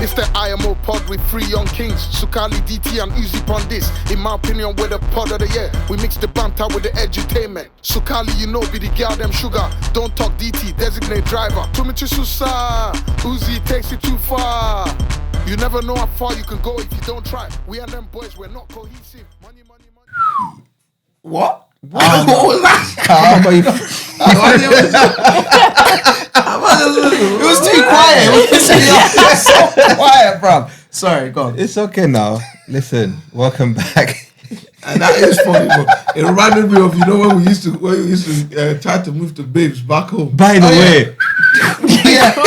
It's the IMO pod with 3 young kings, Sukali, DT and Uzi on this. In my opinion, we're the pod of the year. We mix the banter with the edutainment. Sukali, you know, be the girl them sugar. Don't talk DT, designate driver. Tumichi Susa, Uzi takes it too far. You never know how far you can go if you don't try. We and them boys, we're not cohesive. Money, money, money. What? What was that? It was too quiet. It was so quiet, bro. Sorry, go on. It's okay now. Listen, welcome back. And that is funny, but it reminded me of, you know, when we used to try to move the babes back home. By the way,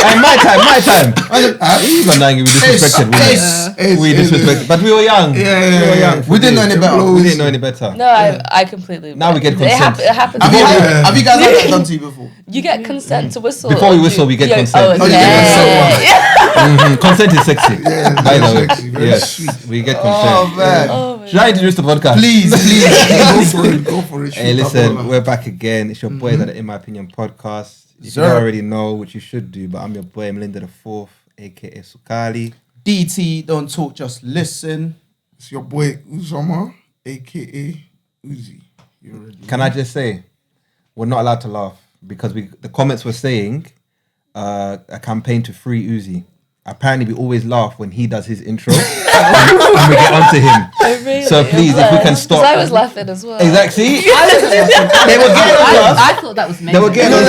and my time. You got we disrespected women. We disrespected, but we were young. Yeah. We didn't know any better. We didn't know any better. No, I completely. Now we get consent. It happens. Have you guys had that done to you before? You get consent to whistle. Before we whistle, we get consent. Oh, yeah. Consent is sexy. Yeah, by the way, sexy, very yes, sweet. we get consent. Oh man. Should I introduce the podcast? Please. Go for it. Hey, listen, we're back again. It's your boys at the In My Opinion podcast. If you don't already know, which you should do, but I'm your boy Melinda the Fourth, aka Sukali. DT, don't talk, just listen. It's your boy Uzoma, aka Uzi. Can I just say, we're not allowed to laugh because the comments were saying a campaign to free Uzi. Apparently, we always laugh when he does his intro and we get onto him. Really so please, if we can stop. I was laughing as well. Exactly. They were getting us. I thought that was amazing. They were getting us.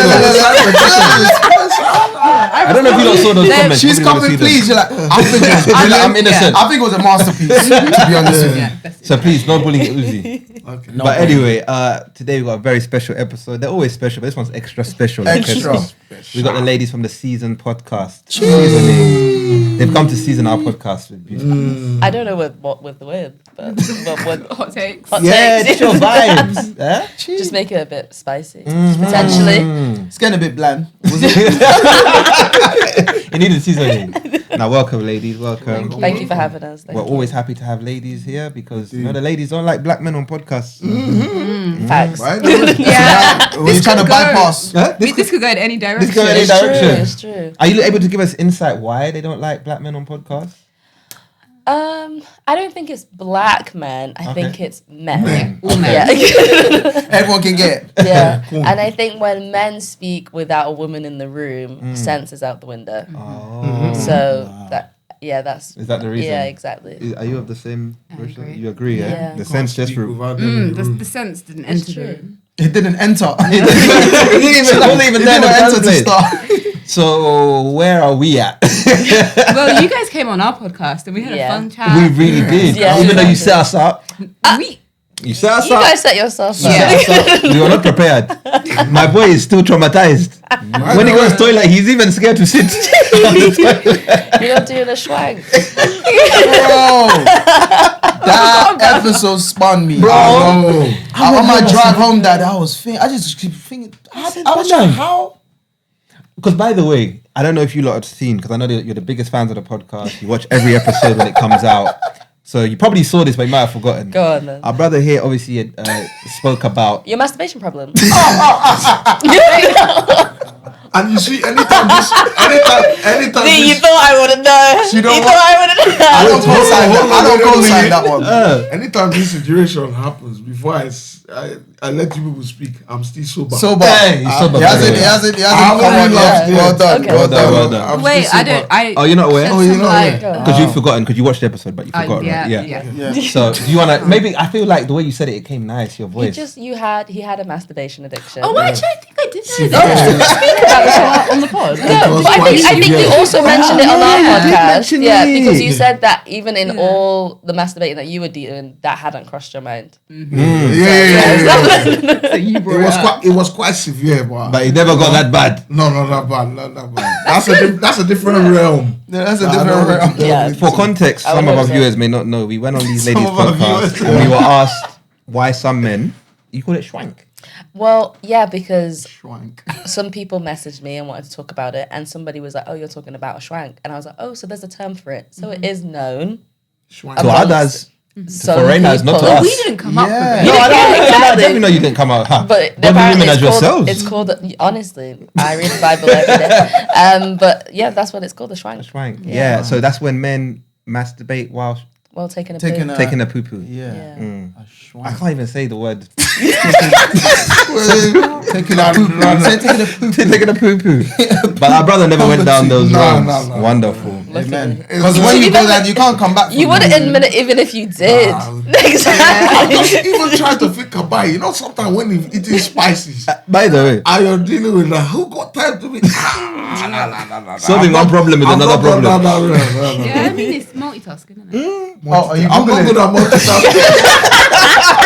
I don't know if you lot saw those comments. She's coming, please. You're like, I'm innocent. I think it was a masterpiece, to be honest with you. So please, no bullying Uzi. Okay. No, but anyway, today we got a very special episode. They're always special, but this one's extra special. Extra. We got the ladies from the Season podcast. Seasoning. They've come to season our podcast with beautiful. I don't know what with the word, but with Hot takes. Yeah, takes. it's your vibes. Eh? Just make it a bit spicy, potentially. It's getting a bit bland. It needed seasoning. Now, welcome, ladies. Welcome. Thank you for having us. We're always happy to have ladies here because you know the ladies don't like black men on podcasts. Facts. Right? Yeah. We're trying to bypass. This could go in any direction. This could go in any direction. It's true. Are you able to give us insight why they don't like black men on podcasts? I don't think it's black men. I think it's men. All men. Yeah. Everyone can get. Yeah. And I think when men speak without a woman in the room, sense is out the window. Oh. So that's. Is that the reason? Yeah, exactly. Are you of the same version? agree. You agree, yeah? Yeah. The sense just The sense didn't It's enter. true. It didn't enter. It wasn't even there in the enter first to place. start. So where are we at? Well, you guys came on our podcast and we had a Yeah. fun chat. We really did. Yeah. Even though you set us up. We You set us You up. guys set yourself up. Yeah. We were not prepared. My boy is still traumatized. When he goes to the toilet, he's even scared to sit. You're not doing a schwank. Bro, that episode spun me. Bro. On my drive home, I just keep thinking, how? Because by the way, I don't know if you lot have seen, because I know that you're the biggest fans of the podcast. You watch every episode when it comes out. So you probably saw this, but you might have forgotten. Go on then. Our brother here obviously spoke about... Your masturbation problem. And you see, anytime You thought I wouldn't know. You know You what? thought I wouldn't know. I don't co-sign that one. anytime this situation happens, before I let you people speak, I'm still sober. Sober. Hey, he's sober. He hasn't come on yet. Well done. Okay. Well done. Well done. I'm Wait, still I sober. don't. Oh, you're not aware? Oh, you're not aware? Because you've forgotten, because you watched the episode, but you forgot, right? Yeah. So do you want to... Maybe I feel like the way you said it came nice, your voice. He had a masturbation addiction. Oh, actually, I think I did know Oh, that. did you speak about this on the pod? No, but I think you also mentioned it on our podcast. Yeah, because you said that even in all the masturbating that you were doing, that hadn't crossed your mind. Yeah. So you brought it up. It was quite severe, But it never got that bad. No, not that bad. Not that bad. That's a different realm. Yeah, that's a different realm. Yeah. For context, I some would of our hope so. viewers may not know. We went on these Some ladies' of our podcasts viewers. and we were asked why some men, you call it schwank. Well, yeah, because Schwank. some people messaged me and wanted to talk about it, and somebody was like, "Oh, you're talking about a schwank," and I was like, "Oh, so there's a term for it, so it is known." Schwank. So Amongst- others, some foreigners, not to people- us. We didn't come up with Yeah. it. No, I exactly. don't know you didn't come out. Huh? But Godly apparently women as yourselves. it's called, honestly, I read the Bible every day. But yeah, that's what it's called, the shrine. That's right. Yeah. So that's when men masturbate while Well, taking a Taking poo. a- taking a poo poo. Yeah. Yeah. A I shrine. can't even say the word. Taking a poop. Taking a poop. Taking a poo poo. But our brother never went down those No, roads. no, no. Wonderful. Amen. Because when you go there, you can't come back. You from wouldn't it. admit it even if you did. I Exactly. just even try to think about it. You know, sometimes when you're eating spices, By the way, and you're dealing with that, who got time to be solving one problem with another problem. Yeah, I mean, it's multitasking, isn't it? Oh, are you I'm not Googling? good at multitasking.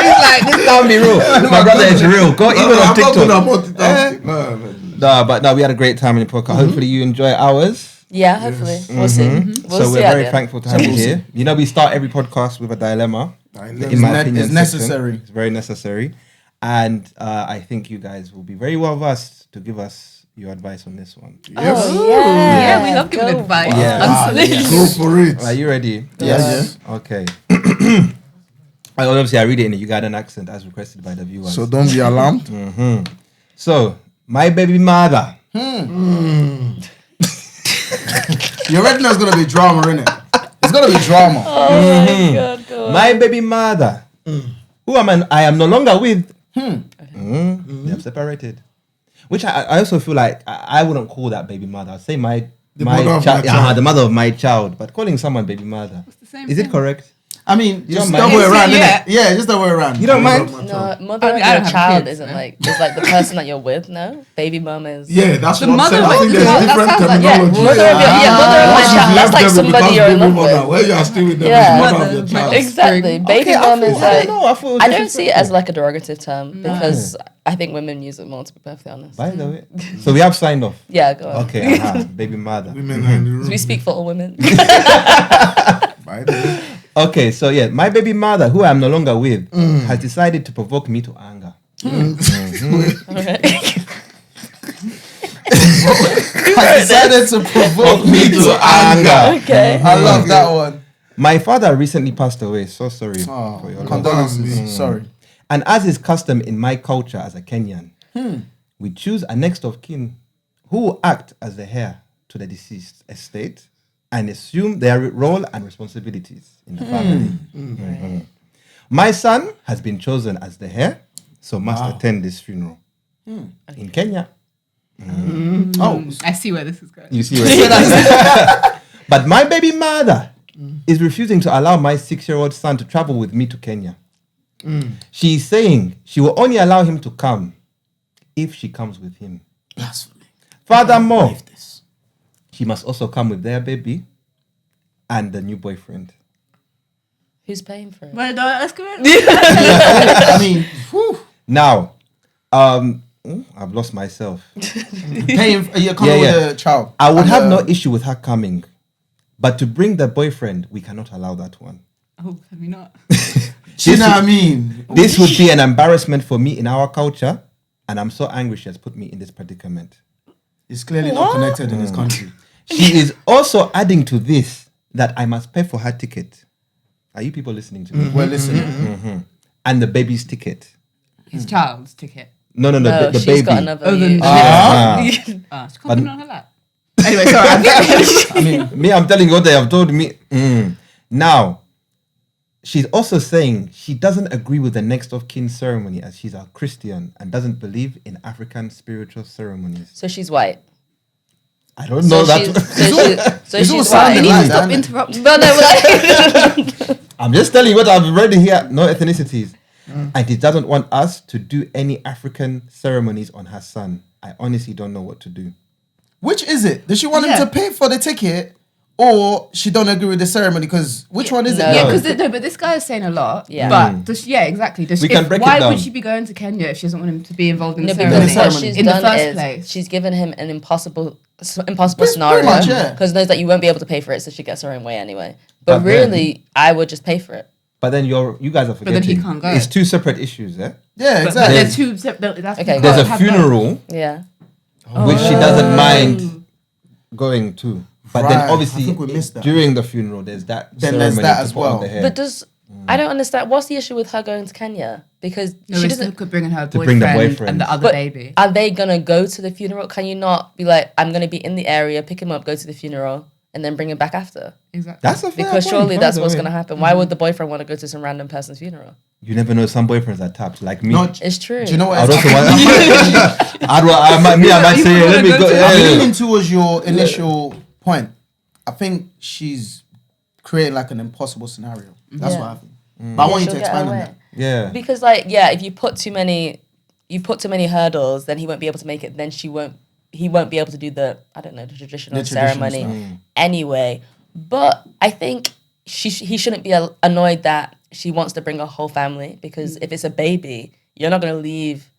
It's like this can't be real. My brother is real. Go even on I'm not good TikTok. at multitasking. No. No, but no, we had a great time in the podcast. Hopefully you enjoy ours. Yeah, hopefully. We'll see. We'll So see we're at very the end. thankful to have you here. You know, we start every podcast with a dilemma. In my opinion, It's section. necessary. It's very necessary, and I think you guys will be very well versed to give us your advice on this one. Oh, yeah. Yeah, we love giving Go. advice. Yeah. Unsolicited. Go for it. Are you ready? Yes. Okay. Obviously, I read it in a Ugandan accent as requested by the viewers. So don't be alarmed. So, my baby mother. You already know it's gonna be drama, innit? It's gonna be drama. Oh my God, go on. My baby mother. Who I am no longer with. They have separated. Which I also feel like I wouldn't call that baby mother. I'd say my mother of child. my child. The mother of my child. But calling someone baby mother. the same Is it thing. correct? I mean, just don't the mind? way around, Yeah. innit? Yeah, just the way around. You don't mind? No, mother I of mean, I your don't have child kids, isn't no. like, it's like the person that you're with, no? Baby mama is. Yeah, that's The what I'm mother saying. of I think the there's child, that different sounds like- Yeah, terminology. mother of your, mother of my Once you've child. That's left like them, it somebody becomes you're in baby love mother. with. When you are still with them, Yeah. it's mother of your child. Exactly. Baby mom is like, I thought it was I don't see it as disrespectful. like a derogative term because I think women use it more, to be perfectly honest. By the way. So we have signed off. Yeah, go on. Okay, baby mother. Women are in the room. We speak for all women. By the way. Okay, so yeah, my baby mother, who I am no longer with, has decided to provoke me to anger. I decided to provoke me to anger. Okay. I love that one. My father recently passed away. So sorry Oh, for your loss. condolences. Sorry. And as is custom in my culture as a Kenyan, we choose a next of kin who will act as the heir to the deceased estate and assume their role and responsibilities in the family. Mhm. My son has been chosen as the heir, so must attend this funeral in Kenya. Oh, I see where this is going. You see where it is? But my baby mother is refusing to allow my 6-year-old son to travel with me to Kenya. She is saying she will only allow him to come if she comes with him. blasphemy. Furthermore, she must also come with their baby and the new boyfriend. Who's paying for it? But no, let's go. I mean, whew, Now, I've lost myself. paying. You're coming Yeah, with a child. I would And, have no issue with her coming, but to bring the boyfriend, we cannot allow that one. Oh, can we not? You know what I mean? This would be an embarrassment for me in our culture, and I'm so angry she has put me in this predicament. It's clearly not connected in this country. She is also adding to this that I must pay for her ticket. Are you people listening to me? We're listening. And the baby's ticket. His child's ticket. No, No, the she's baby. got another. Oh, you. She's coughing on her lap. Anyway, sorry. I mean, Me, I'm telling you what they have told me. Now, she's also saying she doesn't agree with the next of kin ceremony as she's a Christian and doesn't believe in African spiritual ceremonies. So she's white. I don't know that. So It's all she's sounding white. like Stop that. interrupting. No, like, I'm just telling you what I've read here. No ethnicities. And he doesn't want us to do any African ceremonies on her son. I honestly don't know what to do. which is it? Does she want him Yeah. to pay for the ticket, or she don't agree with the ceremony? Because which one is No. it? Yeah, because no, but this guy is saying a lot. Yeah. But does she, exactly. Does We she, can break it why down. would she be going to Kenya if she doesn't want him to be involved in no, the because ceremony? what ceremony. she's in the done first is place? she's given him an impossible Pretty scenario much, yeah. because knows that you won't be able to pay for it, so she gets her own way anyway. But But really, I would just pay for it. But then you guys are then forgetting. he can't go. It's two separate issues, eh? Yeah, But exactly. they're two separate. That's Okay. you There's can't a have both. funeral Yeah. which she doesn't mind going to. But Right. then I obviously think we missed that. during the funeral there's that Then ceremony there's that to as put on well. the hair. But does I don't understand. What's the issue with her going to Kenya? Because she doesn't could bring her bring the boyfriend boyfriend. and the other But baby. are they gonna go to the funeral? Can you not be like, I'm gonna be in the area, pick him up, go to the funeral, and then bring him back after? Exactly. That's a fair Because point, surely by that's the what's way. gonna happen. Why would the boyfriend want to go to some random person's funeral? You never know. Some boyfriends are tapped, like me. No, It's true. do you know what? I would also want. I might say, You let me wanna go. go to- yeah, I'm yeah. leaning towards your initial point. I think she's creating like an impossible scenario. That's what I think. But I want you she'll to get expand on away. that. Yeah. Because like, yeah, if you put too many hurdles, then he won't be able to make it. Then he won't be able to do the the traditional ceremony anyway. But I think he shouldn't be annoyed that she wants to bring a whole family, because if it's a baby, you're not going to leave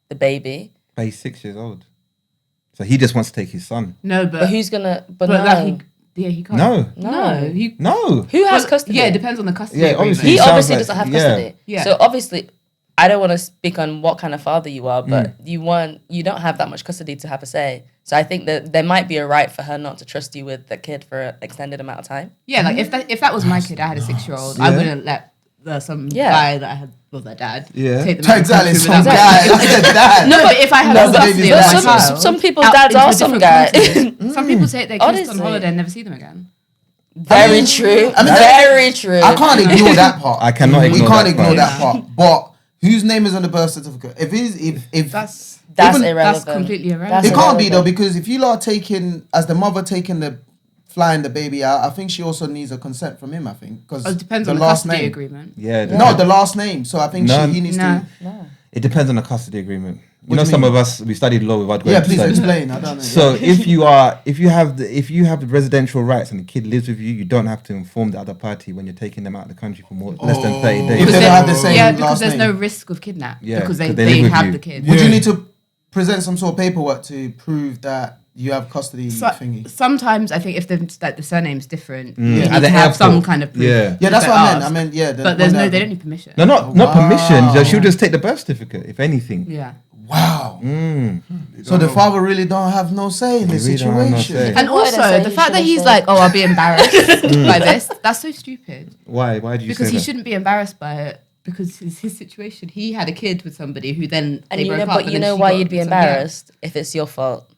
the baby. But he's 6 years old, so he just wants to take his son. No, But who's gonna? But, But no, like he can't. No. No. No. who has Well, custody? Yeah, it depends on the custody. Yeah, agreement. obviously. He It sounds obviously like- doesn't have yeah. custody. Yeah. So obviously, I don't want to speak on what kind of father you are, but you don't have that much custody to have a say. So I think that there might be a right for her not to trust you with the kid for an extended amount of time. Yeah, like if that was my kid, I had a 6-year-old, I wouldn't let some guy that I had, well, their dad, Yeah. take them out of the Exactly, country some without guy. That's the dad. No, but if I had No, a the custody baby's of not my my child, child. Some people's out dads into are a some different guy. continent. Some people take their kids on Honestly. holiday and never see them again. Very true. I mean, Very true. I can't ignore that part. I cannot We ignore can't that ignore part. that part. But whose name is on the birth certificate? If That's That's even- irrelevant. that's completely irrelevant. it can't be though, irrelevant. because if you are taking as the mother flying the baby out, I think she also needs a consent from him. I think because It depends on the custody agreement. Yeah. No, the last name. So I think No. he needs No. to. It depends on the custody agreement. You What know, do you some mean? of us we studied law without going Yeah, to please study. explain. I don't know. So if you have the residential rights and the kid lives with you, you don't have to inform the other party when you're taking them out of the country for less than 30 days. If they don't have the same yeah, because last there's name. no risk of kidnap. Yeah, because 'cause they they live with have you. the kid. Would you Yeah. need to present some sort of paperwork to prove that you have custody thingy? Sometimes I think if the surname's different, you At need the to have airport. some kind of proof. Yeah. Yeah, that's if what they I meant. ask. I meant yeah. But there's they don't need permission. No, not permission. Wow. She'll just take the birth certificate, if anything. Yeah. Wow. So the father really don't have no say in this really don't have no situation. say. And What did I also say? the You fact that should've he's said- like, oh, I'll be embarrassed by this. That's so stupid. Why? Why do you Because say he that? shouldn't be embarrassed by it. Because it's his situation. He had a kid with somebody who then And they you broke know, up. but you then know she why got you'd be with somebody else. embarrassed if it's your fault.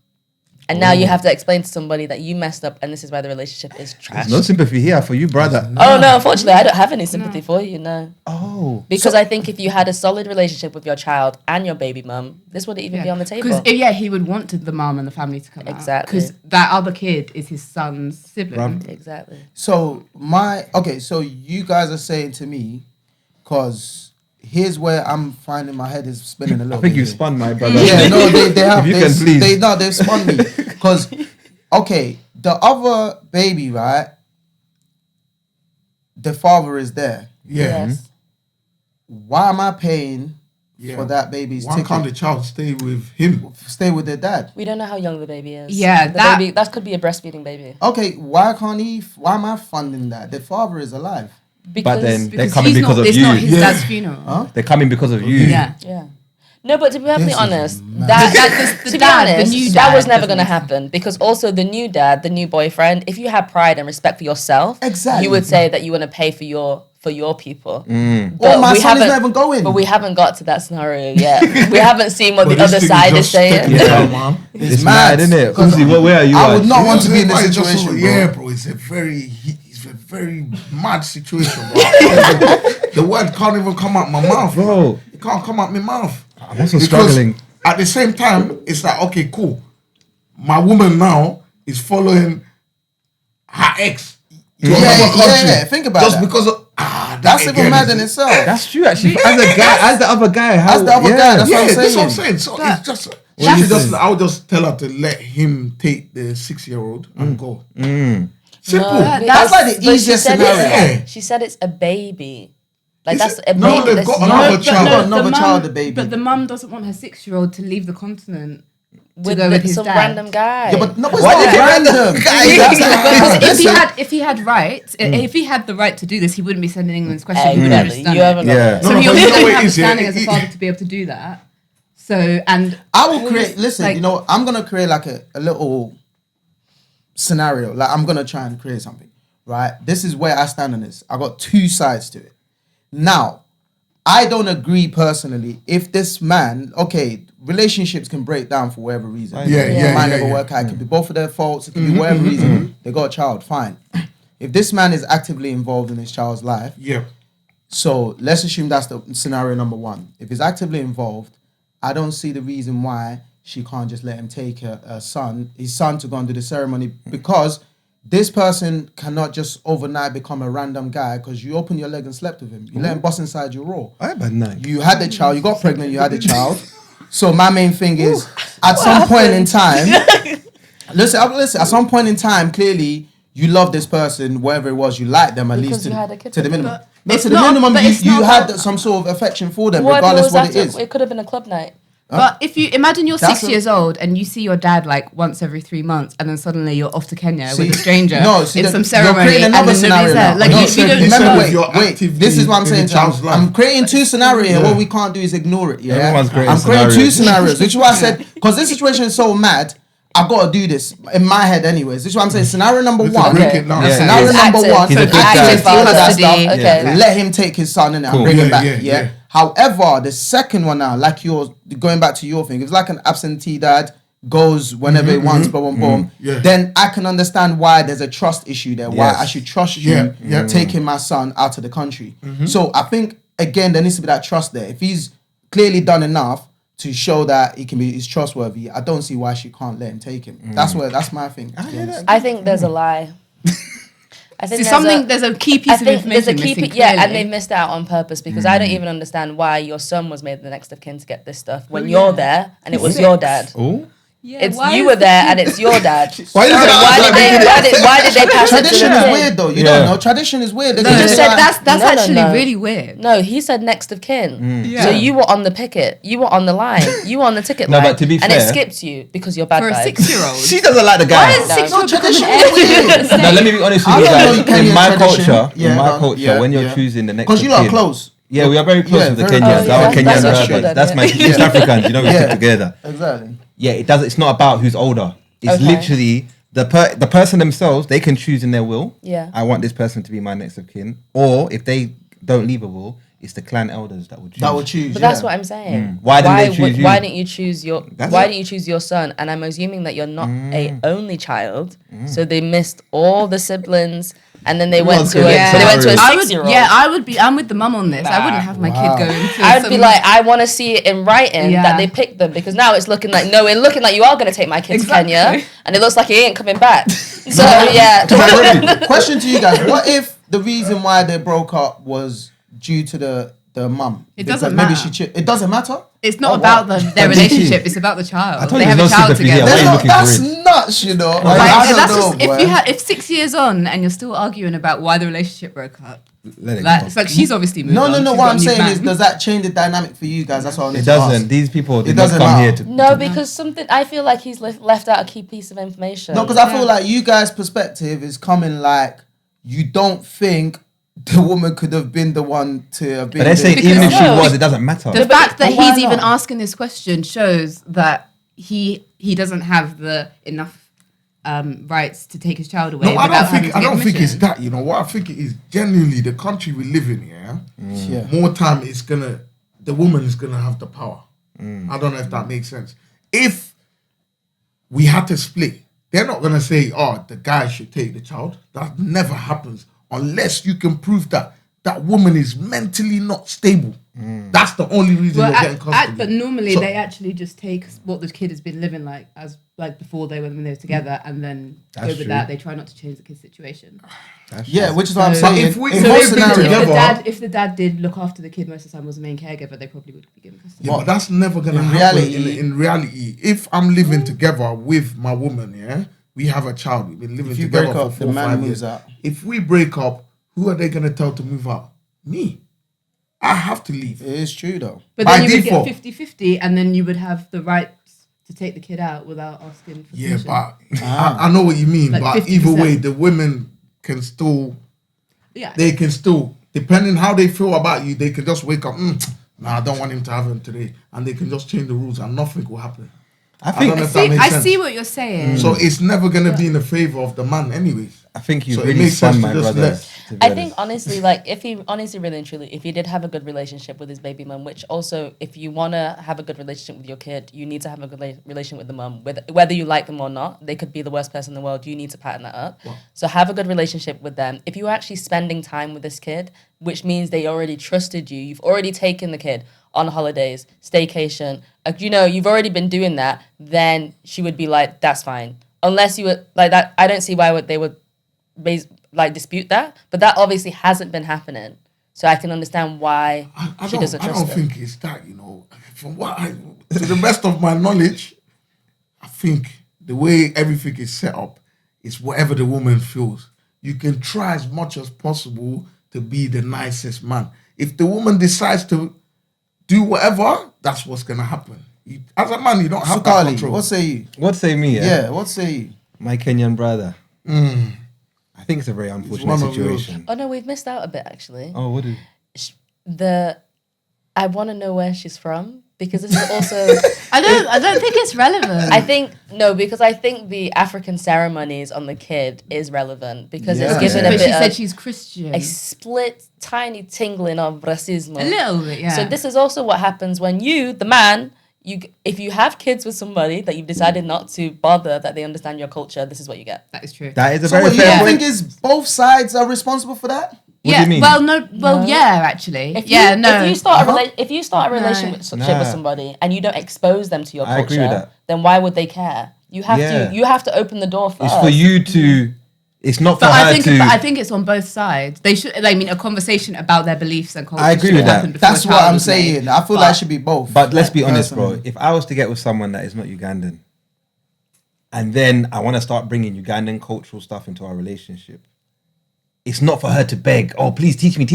And now you have to explain to somebody that you messed up and this is why the relationship is trash. There's no sympathy here for you, brother. Oh no, unfortunately I don't have any sympathy for you, no. Oh. Because I think if you had a solid relationship with your child and your baby mum, this wouldn't even be on the table. Because he would want the mom and the family to come out. Exactly. Because that other kid is his son's sibling. Exactly. So so you guys are saying to me, because here's where I'm finding my head is spinning a little I think bit you here. spun my brother. Yeah, no, they have. If you can please. They've spun me because the other baby, right? The father is there. Yeah. Yes. Why am I paying Yeah. for that baby's Why can't the ticket? child stay with him? Stay with their dad. We don't know how young the baby is. Yeah, the that- baby that could be a breastfeeding baby. Okay, why can't he? Why am I funding that? The father is alive. Because then- They're Because coming because of it's you. not his Yeah. dad's funeral. Huh? They're coming because of you. Yeah. yeah. No, but to be perfectly This is honest, mad. that The to be dad, the honest, new that dad was never doesn't going to need to- happen because also the new dad, the new boyfriend, if you had pride and respect for yourself, Exactly. you would say that you want to pay for your people. Well, my we son is haven't- not even going. But we haven't got to that scenario yet. We haven't seen what But the this other thing side is just saying. sticking out, man. It's mad, isn't it? 'Cause Uzi, where are you I at? would not want to be in Why this it's just situation, so- bro. Yeah, bro. It's a very mad situation, bro. The word can't even come out my mouth, Bro. It can't come out my mouth. I'm also struggling. At the same time, it's like, okay, cool. My woman now is following her ex to Yeah, another country. yeah, think about just that. because of That's even mad in itself. That's true, actually. As the other guy, how, As the other guy, that's Yeah, what I'm that's what I'm saying. saying. So But it's just. What do you think? I would just tell her to let him take the 6-year-old and go. Simple. No, That's like the but she easiest said scenario. Yeah. She said it's a baby. Like Is that's it? a No, baby. they've that's got young. another But child. Got another the child, mum- the baby. But the mum doesn't want her 6-year-old to leave the continent to go with with his some dad. random guy. Yeah, but no, it's Why not did you random. Because Listen, if he had rights, if he had the right to do this, he wouldn't be sending England's question. He would have just Exactly. done You it. haven't got Yeah. it. So No, he but also you know didn't what have it the is, yeah, standing as a it- father to be able to do that. So I will create. Listen, like- you know, I'm gonna create like a little scenario. Like I'm gonna try and create something. Right. This is where I stand on this. I got two sides to it. Now, I don't agree personally. If this man, okay, relationships can break down for whatever reason. It might never work out. It could be both of their faults. It could be whatever reason. They got a child, fine. If this man is actively involved in his child's life, so let's assume that's the scenario number one. If he's actively involved, I don't see the reason why she can't just let him take his son to go and do the ceremony, because this person cannot just overnight become a random guy because you opened your leg and slept with him. You let him bust inside your raw. You had the child, you got pregnant, you had the child. So my main thing is, at some point in time, listen, at some point in time, clearly, you love this person, whatever it was, you like them at least to the minimum. You had some sort of affection for them, regardless what it is. It could have been a club night. But if you imagine you're 6 years old and you see your dad like once every 3 months, and then suddenly you're off to Kenya with a stranger in some ceremony, and then nobody's there. Like you don't remember. Wait. This is what I'm saying. I'm creating two scenarios here. What we can't do is ignore it. Yeah, I'm creating two scenarios, which is why I said, because this situation is so mad, I've got to do this in my head anyways. This is what I'm saying. Scenario number one. Scenario number one. Let him take his son in and bring him back. Yeah. However, the second one now, like you're going back to your thing, it's like an absentee dad goes whenever he wants, boom. Then I can understand why there's a trust issue there. Why I should trust you taking my son out of the country. So I think again there needs to be that trust there. If he's clearly done enough to show that he's trustworthy, I don't see why she can't let him take him. That's my thing. I think there's a lie. I think there's a key piece of information missing. And they missed out on purpose, because I don't even understand why your son was made the next of kin to get this stuff when you're there and it was your dad. Yeah, you were there and it's your dad. Why did they pass it to Tradition is weird though. You don't know. Tradition is weird. No, that's actually really weird. No, he said next of kin. So you were on the picket. You were on the line. You were on the ticket line. No, but to be fair, and it skipped you because you're bad for guys. a 6-year-old. She doesn't like the guy. Why is 6-year-old tradition is weird? No, let me be honest with you guys. In my culture, when you're yeah. choosing the next, because you are close. Yeah, we are very close with the very Kenyans. close. Our Yeah, Kenyan that's brothers. true, That's my yeah. East Africans. You know, we stick together. Exactly. Yeah, it does. It's not about who's older. It's Okay. literally the person themselves. They can choose in their will. Yeah. I want this person to be my next of kin. Or if they don't leave a will, it's the clan elders that would choose. But that's what I'm saying. Why didn't they choose you? Why didn't you choose your? That's why it. didn't you choose your son? And I'm assuming that you're not a only child, so they missed all the siblings, and then they went to a 6-year-old. I'm with the mum on this. I wouldn't have my kid going to. I would be like, I want to see it in writing that they picked them, because now it's looking like you are going to take my kid to Kenya, and it looks like he ain't coming back. So yeah. Question to you guys: what if the reason why they broke up was due to the mum? It doesn't matter. It doesn't matter. It's not about their relationship. It's about the child. told They you have there's a no child sympathy here. together. Why are you looking That's for it? nuts, you know. If 6 years on and you're still arguing about why the relationship broke up, Let it like, go. it's like she's obviously moved on. No. She's What got I'm a new saying man. is, does that change the dynamic for you guys? That's what I wanted It to ask. doesn't. These people did It not doesn't come matter. here to. No, because I feel like he's left out a key piece of information. No, because I feel like you guys' perspective is coming like you don't think the woman could have been the one to have been. But they're saying even if she was, it doesn't matter. The fact that why he's even not? asking this question shows that he doesn't have the enough rights to take his child away. No, I don't think it's permission. that. You know what I think it is, genuinely the country we live in. More time the woman is gonna have the power. I don't know if that makes sense. If we had to split, they're not gonna say, "Oh, the guy should take the child." That never happens unless you can prove that that woman is mentally not stable. That's the only reason they're getting custody. But normally they actually just take what the kid has been living like before when they were together, and then go with that. They try not to change the kid's situation. Which is what I'm saying. If the dad did look after the kid most of the time, was the main caregiver, they probably would be given custody. Yeah, but that's never gonna happen. In reality, if I'm living together with my woman, we have a child. We've been living together for 4 or 5 years. If we break up, who are they gonna tell to move out? Me. I have to leave. It is true though. But then you would get 50-50, and then you would have the right to take the kid out without asking for permission. Yeah, but I know what you mean. Like but 50%. either way, the women can still. Yeah. They can still, depending how they feel about you, they can just wake up. I don't want him to have him today, and they can just change the rules, and nothing will happen. I see what you're saying. So it's never gonna be in the favor of the man, anyways. I think you really spun my brother. I think honestly, like if he honestly, really and truly, if he did have a good relationship with his baby mum, which also, if you wanna have a good relationship with your kid, you need to have a good relationship with the mum. Whether you like them or not, they could be the worst person in the world. You need to pattern that up. Wow. So have a good relationship with them. If you're actually spending time with this kid, which means they already trusted you, you've already taken the kid on holidays, staycation, you've already been doing that, then she would be like, that's fine. Unless you were like that, I don't see why they would dispute that, but that obviously hasn't been happening. So I can understand why she doesn't trust him. I don't think it's that, from to the best of my knowledge, I think the way everything is set up is whatever the woman feels. You can try as much as possible to be the nicest man. If the woman decides to do whatever, that's what's gonna happen. As a man, you don't have that control. What say you? What say me? Yeah, what say you? My Kenyan brother. I think it's a very unfortunate situation. Oh no, we've missed out a bit actually. Oh, what did? I want to know where she's from, because this is also. I don't think it's relevant. I think the African ceremonies on the kid is relevant, because it's given a bit. But she said she's Christian. A split, tiny tingling of racism. A little bit, yeah. So this is also what happens when you, the man, if you have kids with somebody that you've decided not to bother, that they understand your culture, this is what you get. That is true. That is a very fair you point. think is both sides are responsible for that? What do you mean? Yeah, actually. If you start a relationship with somebody and you don't expose them to your culture, I agree with that. Then why would they care? You have to open the door first. It's for you to. It's not for her to. But I think it's on both sides. They should. A conversation about their beliefs and culture. I agree with that. That's what I'm saying. I feel like it should be both. But let's be honest, bro. If I was to get with someone that is not Ugandan, and then I want to start bringing Ugandan cultural stuff into our relationship, it's not for her to beg, oh, please teach me.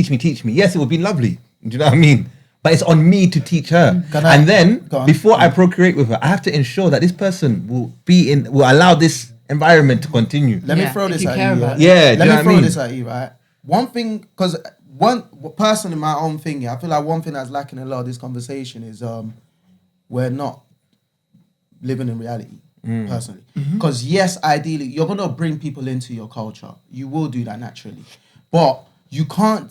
Yes, it would be lovely. Do you know what I mean? But it's on me to teach her. And then, before I procreate with her, I have to ensure that this person will allow this environment to continue. Let me throw this at you. Let me throw this at you, right? One thing, because one person in my own thing, I feel like one thing that's lacking a lot of this conversation is we're not living in reality. Personally, because yes, ideally you're gonna bring people into your culture. You will do that naturally, but you can't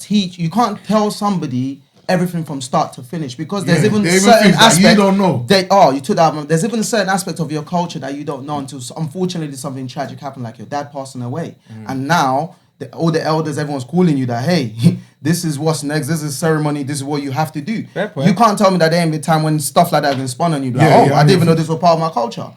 tell somebody everything from start to finish, because there's even certain aspects you don't know. You took that. There's even a certain aspect of your culture that you don't know until unfortunately something tragic happened, like your dad passing away, and now all the elders, everyone's calling you that, hey, this is what's next, this is ceremony, this is what you have to do. You can't tell me that there ain't been time when stuff like that has been spun on you. I didn't even know this was part of my culture.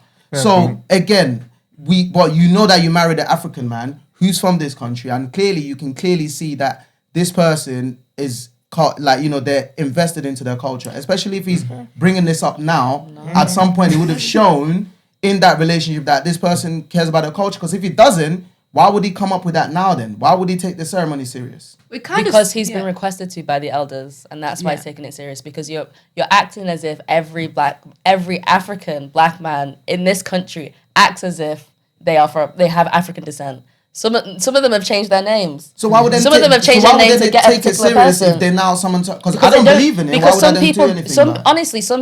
Again, but you know that you married an African man who's from this country, and clearly you can see that this person is they're invested into their culture, especially if he's bringing this up now. At some point, it would have shown in that relationship that this person cares about their culture. Because if he doesn't, why would he come up with that now then? Why would he take the ceremony serious? Because he's been requested to by the elders, and that's why he's taking it serious. Because you're acting as if every African black man in this country acts as if they have African descent. Some of them have changed their names. So why would some of them have changed their names to get a particular person? If they're now someone, because I don't believe in it. Because some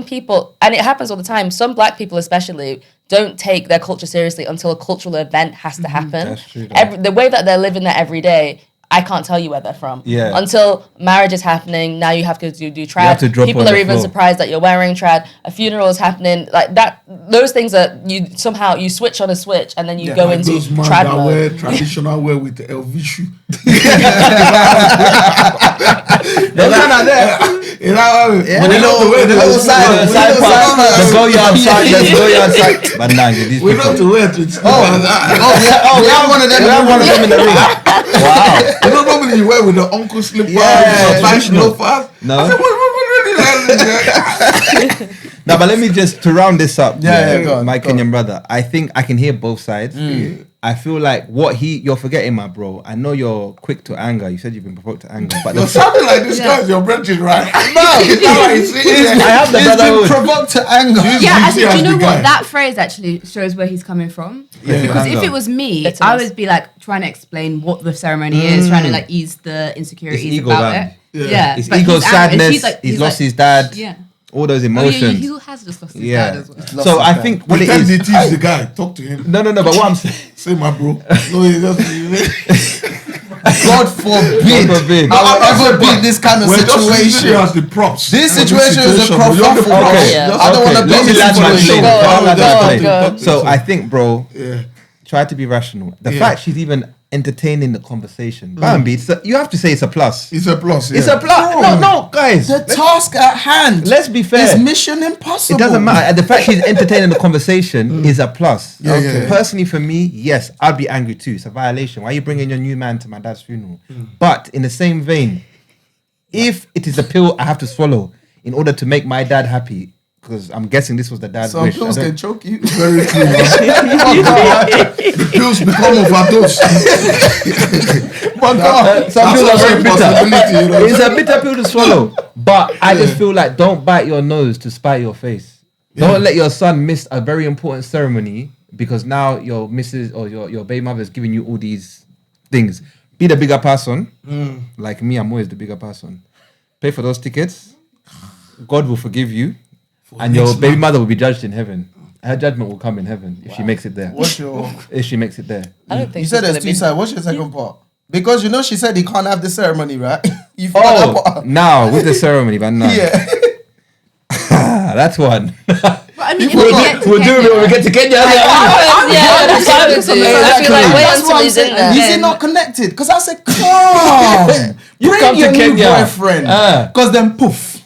people, and it happens all the time. Some black people, especially, don't take their culture seriously until a cultural event has to happen. That's true. The way that they're living there every day, I can't tell you where they're from. Yeah. Until marriage is happening, now you have to do trad. People are even surprised that you're wearing trad. A funeral is happening, like that. Those things are you switch on a swwitch, and then you go into trad mode. Wear traditional wear with the LV shoe. They're kind of there. You know, with the little side part. Let's go outside. But now we know to wear it. We have one of them in the ring. Wow. You know, normally you wear with the uncle slipper, no fast. No. No, but let me just to round this up. My Kenyan brother. I think I can hear both sides. I feel like you're forgetting, my bro. I know you're quick to anger. You said you've been provoked to anger, but you're sounding like this guy's your branches, right? No, I have the brother who's provoked to anger. Do you know what? That phrase actually shows where he's coming from. Because if it was me, I would be like trying to explain what the ceremony is, trying to like ease the insecurities about it. His ego sadness. He's lost his dad. Yeah. all those emotions. He has just lost his dad as well. So I think what it is. Tease the guy. Talk to him. No. But what I'm saying. Say my bro. No, he doesn't. God forbid. I will ever be in this kind of situation. Just the props. This situation is a kerfuffle. I don't want to be in this situation. So I think, bro, try to be rational. The fact she's even entertaining the conversation, Bambi, you have to say it's a plus. It's a plus. It's a plus. No, guys. The task at hand. Let's be fair. It's mission impossible. It doesn't matter. The fact she's entertaining the conversation is a plus. Personally, for me, yes, I'd be angry too. It's a violation. Why are you bringing your new man to my dad's funeral? But in the same vein, if it is a pill I have to swallow in order to make my dad happy, because I'm guessing this was the dad's wish. Some pills can choke you. Very true. The pills become overdose. Some pills are very bitter. It's a bitter pill to swallow. But I just feel like don't bite your nose to spite your face. Don't let your son miss a very important ceremony because now your missus or your baby mother is giving you all these things. Be the bigger person. Like me, I'm always the bigger person. Pay for those tickets. God will forgive you. And your baby mother will be judged in heaven. Her judgment will come in heaven if she makes it there. If she makes it there. I don't think you said there's two sides. What's your second part? Because you know she said he can't have the ceremony, right? You now with the ceremony, but no. Yeah. That's one. But I mean, we'll do it when we get to Kenya. I feel like wait until he's in there. Is he not connected? Because I said, come. You bring come your to new Kenya. boyfriend. Because then poof.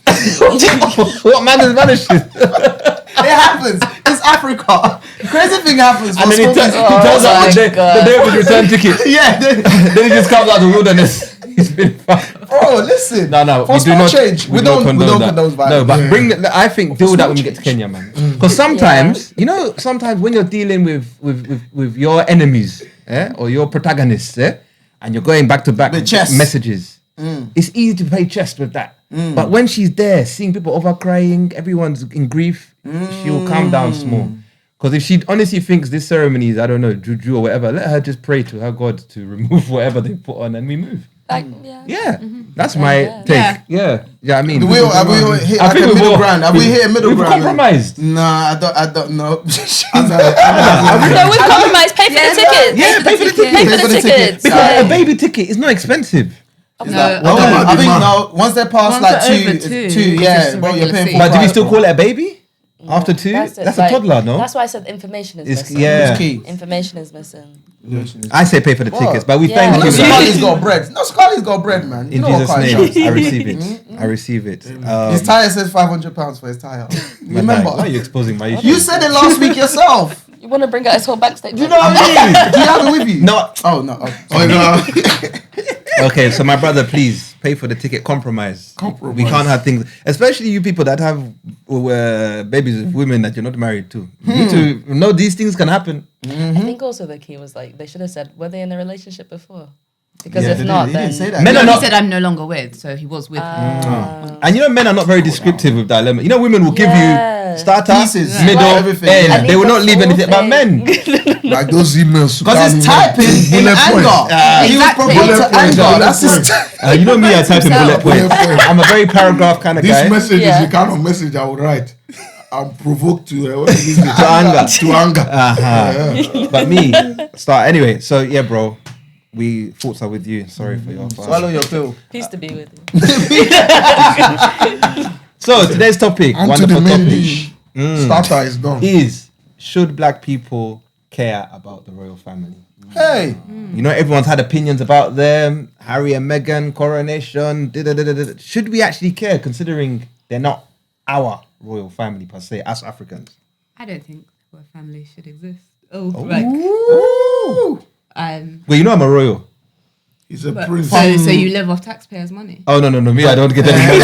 What man is vanishes? It happens. It's Africa. Crazy thing happens. And then he tells us the day of his return ticket. Then he just comes out of the wilderness. He's been fucked. Bro, listen. No. For small change. We don't condone violence. No, but I think deal with that when we get to Kenya, man. Because sometimes, sometimes when you're dealing with your enemies, or your protagonists, and you're going back to back with messages, it's easy to play chess with that. But when she's there, seeing people over crying, everyone's in grief, she'll calm down small. Because if she honestly thinks this ceremony is, I don't know, juju or whatever, let her just pray to her God to remove whatever they put on and we move. That's my take. Yeah, I mean, have we middle ground? Have we hit middle ground? Compromised? Nah, I don't know. No, we've compromised. Pay for the tickets. Yeah, pay for the tickets. Because a baby ticket is not expensive. I think now once they pass like two, well, you're paying for. But do we still call it a baby? After 2? That's a toddler, no? That's why I said information is missing. It's key. Information is missing. I say pay for the tickets, but we thank you. Scully's got bread. No, Scully's got bread, man. In Jesus' name, I receive it. I receive it. His tire says £500 for his tire. Remember? Why are you exposing my issue? You said it last week yourself. You want to bring out his whole back statement? Do you know what I mean? Do you have it with you? No. Oh, no. Okay, so my brother, please pay for the ticket. Compromise. We can't have things, especially you people that have babies with women that you're not married to. You need to know these things can happen. I think also the key was like they should have said, were they in a relationship before? Because if not, then didn't say that. Men are not. He said I'm no longer with, so he was with her. And men are not very descriptive with that element. Women will give you starter, pieces, middle, everything. end. They will not leave anything. But men, like those emails, because it's typing in anger. He was provoked to anger. That's his. You know me, I type in bullet points. I'm a very paragraph kind of guy. This message is the kind of message I would write. I'm provoked to anger. To anger. But me, start anyway. So yeah, bro. Thoughts are with you. Sorry for your swallow your pill. Peace to be with you. So today's topic, wonderful topic. Starter is done. Should black people care about the royal family? Hey, everyone's had opinions about them. Harry and Meghan coronation. Should we actually care, considering they're not our royal family per se, as Africans? I don't think royal family should exist. Well, I'm a royal. He's a prince. So you live off taxpayers' money? Oh no, me, I don't get any money.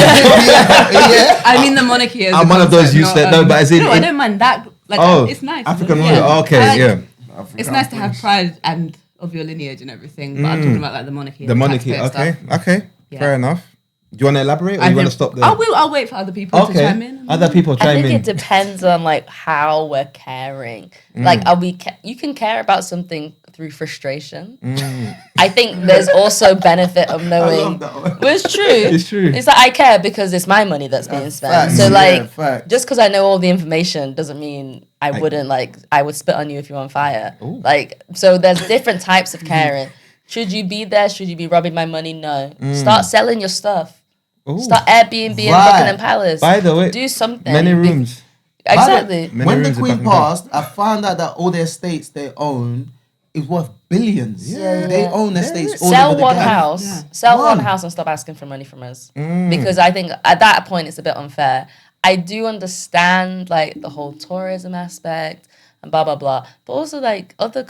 I mean the monarchy. I'm one of those you said no, but as in I don't mind that. It's nice. African royal. Okay, it's nice to have pride and of your lineage and everything. But I'm talking about the monarchy. The monarchy. Okay, fair enough. Do you want to elaborate, or you want to stop there? I'll wait for other people to chime in. Other people chime in. I think it depends on like how we're caring. Like, you can care about something through frustration. I think there's also benefit of knowing. I love that one. Well, it's true. It's true. It's like I care because it's my money that's being spent. So just because I know all the information doesn't mean I would spit on you if you're on fire. Ooh. Like, so there's different types of caring. Should you be there? Should you be robbing my money? No. Start selling your stuff. Ooh. Start Airbnb and Buckingham Palace. By the way, do something. Many rooms. Exactly. When the Queen passed, I found out that all the estates they own is worth billions. Yeah. They own estates all Sell over the one gap. house. Yeah. Sell one house and stop asking for money from us. Because I think at that point it's a bit unfair. I do understand like the whole tourism aspect and blah blah blah, but also like other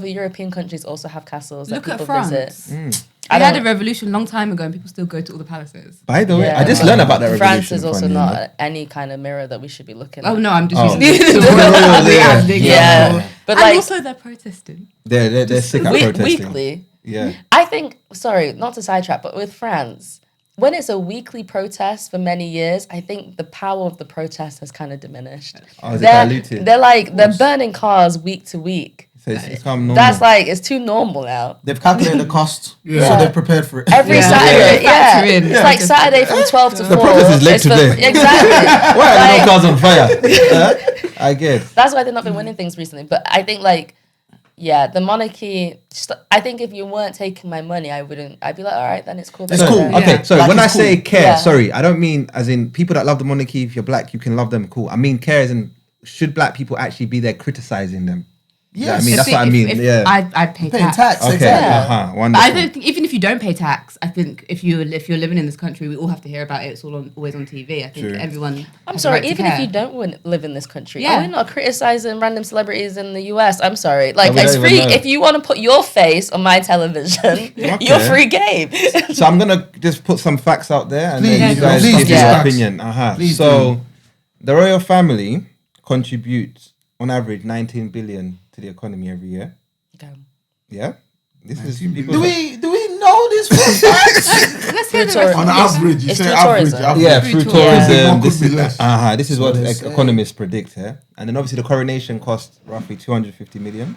European countries also have castles that people visit. I had a revolution a long time ago, and people still go to all the palaces. By the way, I just learned about that revolution. France is also not any kind of mirror that we should be looking at. Oh no, I'm just using Yeah. But and like, also they're protesting. They're sick at protesting. Weekly. Yeah. I think, sorry, not to sidetrack, but with France, when it's a weekly protest for many years, I think the power of the protest has kind of diminished. Oh, is it diluted? They're burning cars week to week. So it's become normal. That's like, it's too normal now. They've calculated the cost, so they're prepared for it. Every Saturday, It's like Saturday from 12 to 4. The protest is late today. Exactly. Why are no cars on fire? I guess. That's why they've not been winning things recently. But I think like, yeah, the monarchy, I think if you weren't taking my money, I'd be like, all right, then it's cool. It's cool. Okay, sorry, Like, when I it's say cool. care, sorry, I don't mean as in people that love the monarchy, if you're black, you can love them, cool. I mean care as in, should black people actually be there criticizing them? Yes. I mean, that's what I mean. Yeah. I'd pay Paying tax. tax, Okay. exactly. But Wonderful. I don't think, even if you don't pay tax, I think if you're living in this country, we all have to hear about it. It's always on TV. I think True. everyone. I'm has sorry, a right to even if care. you don't live in this country, Yeah. are we not criticizing random celebrities in the US? I'm sorry. Like, we it's don't even free. know. If you want to put your face on my television, you're free game. So I'm gonna just put some facts out there, and then Please, you guys please give do. your Facts. opinion. Please So the royal family contributes on average 19 billion to the economy every year. Yeah, this is people. Do we know this for a fact? Let's hear the rest. On average, you It's say through average. tourism. Yeah, Through through tourism. tourism. What This could be is less? this is what they say. economists predict here, and then obviously the coronation cost roughly 250 million.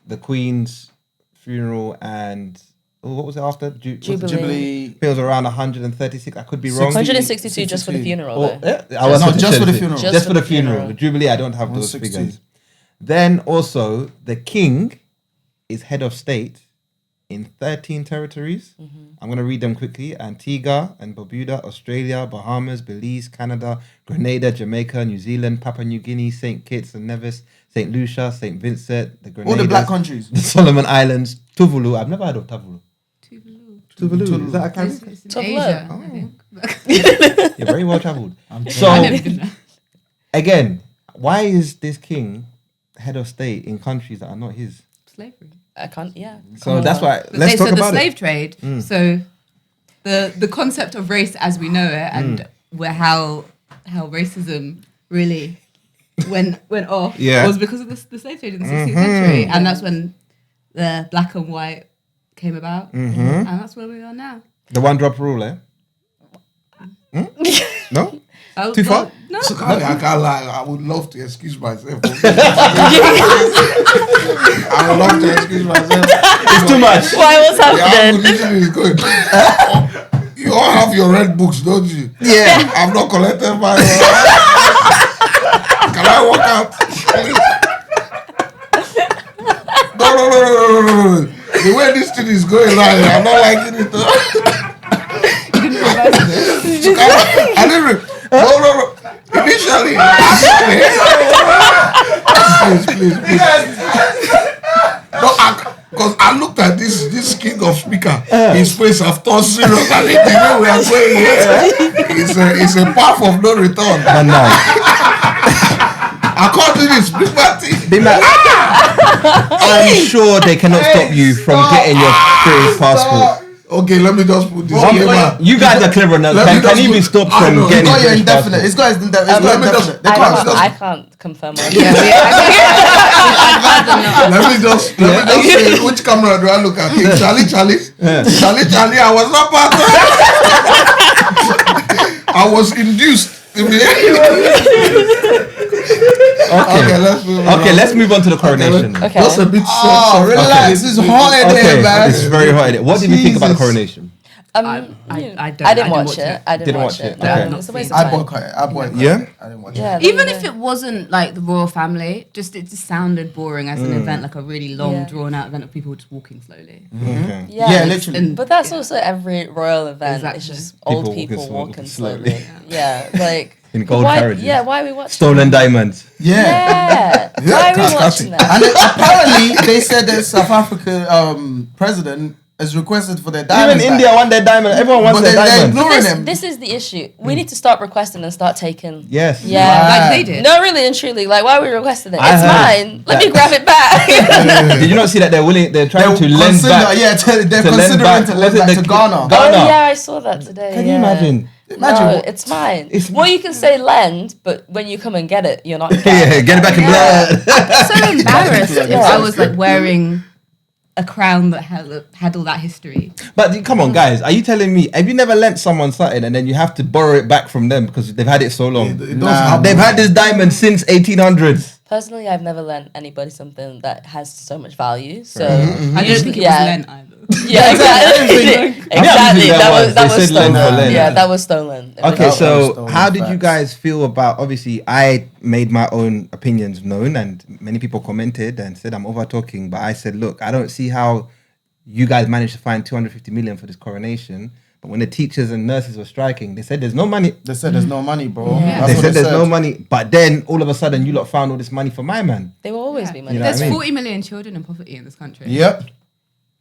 The Queen's funeral and what was it after Jubilee. I think it was around 136. I could be wrong. 162 just for the 62. funeral, Oh, though. yeah, I was No, about to just say for the this. funeral. Just for the funeral. The Jubilee, I don't have those 160. figures. Then also, the king is head of state in 13 territories. I'm going to read them quickly. Antigua and Barbuda, Australia, Bahamas, Belize, Canada, Grenada, Jamaica, New Zealand, Papua New Guinea, St. Kitts and Nevis, St. Lucia, St. Vincent, the Grenada. All the black countries. The Solomon Islands, Tuvalu. I've never heard of Tuvalu. Tuvalu. Is that a It's Caribbean? in Tuvalu. Asia, I think. You're very well travelled. I've So, never been there. again, why is this king head of state in countries that are not his? Slavery. I can't, yeah. So that's why. But Let's talk so the about slave it. trade. So the concept of race as we know it, and where how racism really went off was because of the slave trade in the 16th century, and that's when the black and white came about, and that's where we are now. The one drop rule, eh? No? Too far? No. So I can't lie. I would love to excuse myself. I would love to excuse myself. It's too much. Why, what's The happening? algorithm is good. You all have your red books, don't you? Yeah. I've not collected mine. Can I walk out? No. The way this thing is going now, I'm not liking it. I didn't. No. Initially. Please. No, because I looked at this king of speaker, his face after serious, and the way we are going here, it's a path of no return. And now, According to this, I'm sure they cannot stop you from getting your British passport. Okay, let me just put this here. You guys are clever enough. Can you be stopped from getting It's got your British indefinite. passport? It's got indefinite. It's Let me got just- indefinite. They can't stop. I can't confirm. Let me just say, which camera do I look at? Charlie, I was not part of it. I was induced. Let's move on to the coronation. Okay. That's a bit relax. It's hot in here, man. It's very hot in it. What did you think about the coronation? I didn't watch it. I didn't watch it. Okay. It's a waste of I time. boycott it. I boycott Yeah? it. I didn't watch Yeah, it. Even if it wasn't like the royal family, it just sounded boring as an event, like a really long, drawn out event of people just walking slowly. Okay. Yeah, literally. But that's also every royal event. Exactly. It's just old People people walking walking slowly. slowly. Yeah, like In gold why, carriages. Yeah, why are we watching? Stolen diamonds. Yeah. Why are we watching that? And apparently, they said the South African president has requested for their diamonds. Even India want their diamond. Everyone wants their they're diamond. ignoring them. This is the issue. We need to start requesting and start taking. Yes. Yeah. Like they did. No, really and truly. Like, why are we requesting it? I It's heard mine. Let me grab it back. Did you not see that they're trying to lend back? Yeah, they're lend considering back. to Was lend it back the to Ghana. Ghana? Oh, yeah, I saw that today. Can you imagine? No, it's mine. Well, you can say lend, but when you come and get it, you're not getting Yeah, get it back in blood. I'm so embarrassed if I was like wearing a crown that had all that history. But come on, guys, are you telling me, have you never lent someone something and then you have to borrow it back from them because they've had it so long? They've had this diamond since 1800s. Personally, I've never lent anybody something that has so much value. So I don't think it was lent either. Yeah, exactly. Exactly. That was said lend for stolen. lend. Yeah, that was stolen. It was Okay, stolen. so how did you guys feel about, obviously, I made my own opinions known and many people commented and said I'm over talking, but I said, look, I don't see how you guys managed to find 250 million for this coronation. But when the teachers and nurses were striking, they said there's no money. They said there's no money, bro. Yeah. They said there's no money. But then all of a sudden you lot found all this money for my man. They will always be money. You know There's what I mean? 40 million children in poverty in this country. Yep.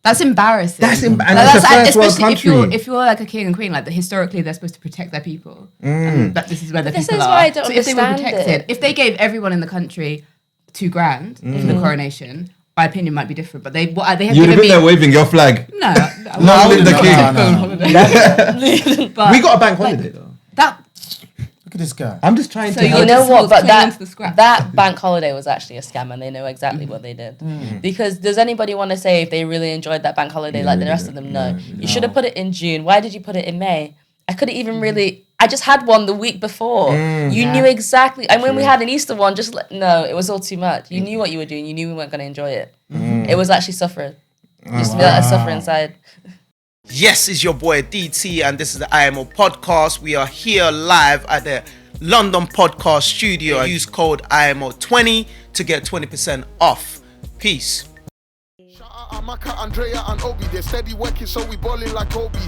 That's embarrassing. And Like, that's a first world especially country. if you're like a king and queen, like historically they're supposed to protect their people. And that this is where the This people is are. why I don't so if they were understand protected, it. if they gave everyone in the country $2,000 for the coronation, my opinion might be different. But they have You'd have given been me there waving your flag. no. Long live the king. Go on holiday. But We got a bank holiday though. that. Look at this guy. I'm just trying So to you help. You know just what? But clinging onto the scrap. that bank holiday was actually a scam, and they know exactly what they did. Because does anybody want to say if they really enjoyed that bank holiday like the rest of them? No. You should have put it in June. Why did you put it in May? I couldn't even really. I just had one the week before. You knew exactly. And when we had an Easter one, no, it was all too much. You knew what you were doing. You knew we weren't going to enjoy it. It was actually suffering. Used to be like a suffer inside. Yes, it's your boy DT, and this is the IMO podcast. We are here live at the London Podcast Studio. Use code IMO20 to get 20% off. Peace. Shout out Amaka, Andrea, and Obi. They're steady working, so we ballin' like Obi.